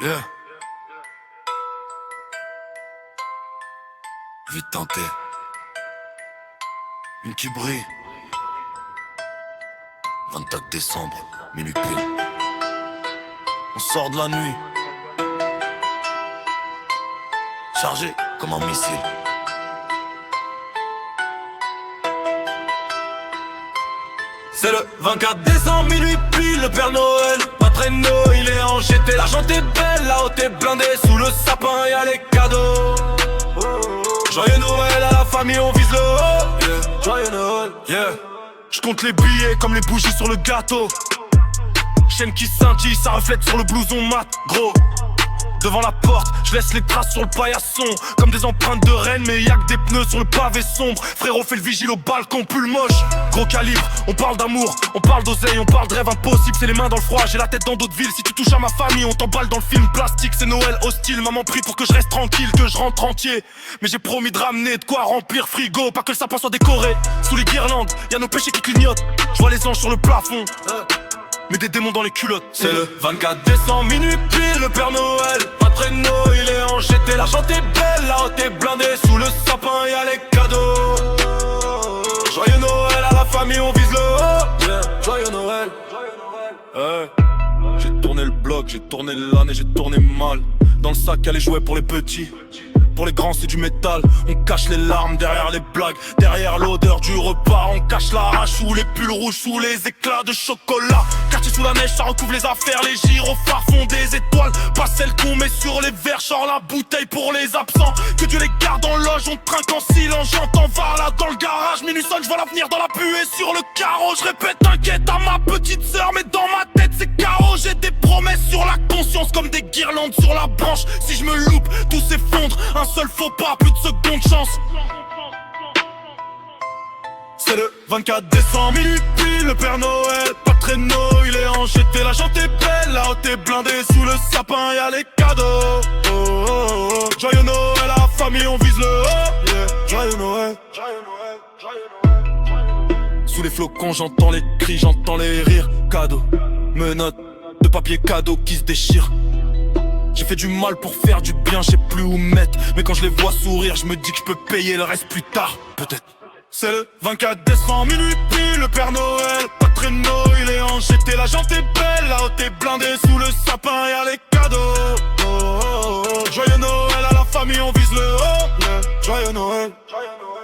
Yeah. Vite tenter. Une qui brille. 24 décembre, minuit pile. On sort de la nuit. Chargé comme un missile. C'est le 24 décembre, minuit pile, le Père Noël. Pas traîneau, il est en GT. L'argent est belle, la haute est blindée. Sous le sapin, y'a les cadeaux. Joyeux Noël à la famille, on vise le haut. Yeah. Joyeux Noël, yeah. Je compte les billets comme les bougies sur le gâteau. Chaîne qui scintille, ça reflète sur le blouson mat, gros. Devant la porte, je laisse les traces sur le paillasson. Comme des empreintes de reine, mais y'a que des pneus sur le pavé sombre. Frérot fait le vigile au balcon, pull moche. Gros calibre, on parle d'amour, on parle d'oseille, on parle de rêve impossible. C'est les mains dans le froid, j'ai la tête dans d'autres villes. Si tu touches à ma famille, on t'emballe dans le film plastique. C'est Noël hostile, maman prie pour que je reste tranquille, que je rentre entier. Mais j'ai promis de ramener de quoi remplir frigo. Pas que le sapin soit décoré, sous les guirlandes, y'a nos péchés qui clignotent. Je vois les anges sur le plafond, mais des démons dans les culottes. C'est le 24 décembre, minuit pile, le Père Noël. Pas traîneau, il est en GT. L'argent est belle, la haute est blindée. Sous le sapin, y'a les cadeaux. Joyeux Noël à la famille, on vise le haut. Yeah. Joyeux Noël. Hey. J'ai tourné le bloc, j'ai tourné l'année, j'ai tourné mal. Dans le sac, y'a les jouets pour les petits. Pour les grands c'est du métal, on cache les larmes derrière les blagues. Derrière l'odeur du repas, on cache la rage sous les pulls rouges, sous les éclats de chocolat. Quartier sous la neige, ça recouvre les affaires, les gyrophares font des étoiles. Pas celles qu'on met sur les verres, genre la bouteille pour les absents. Que Dieu les garde en loge, on trinque en silence. J'entends là dans le garage, minuit sonne, je vois l'avenir dans la buée sur le carreau. Je répète t'inquiète à ma petite sœur, mais dans ma tête c'est carreau. J'ai des promesses sur la conscience comme des guirlandes sur la branche. Si je me loupe, tout s'effondre, un seul faux pas, plus de seconde chance. C'est le 24 décembre, minuit pile, le Père Noël. Pas de traîneau, il est en GT. La jante est belle, la haute est blindée. Sous le sapin, y'a les cadeaux. Oh, oh, oh. Joyeux Noël à la famille, on vise le haut. Yeah. Joyeux Noël, joyeux Noël, joyeux Noël. Sous les flocons, j'entends les cris, j'entends les rires. Cadeaux, menottes de papier cadeau qui se déchirent. J'ai fait du mal pour faire du bien, je sais plus où mettre. Mais quand je les vois sourire, je me dis que je peux payer le reste plus tard, peut-être. C'est le 24 décembre, minuit pile, le Père Noël. Pas de traîneau, il est en GT. La jante est belle, la haute est blindée. Sous le sapin, y'a les cadeaux. Oh, oh, oh. Joyeux Noël à la famille, on vise le haut. Yeah. Joyeux Noël, joyeux Noël.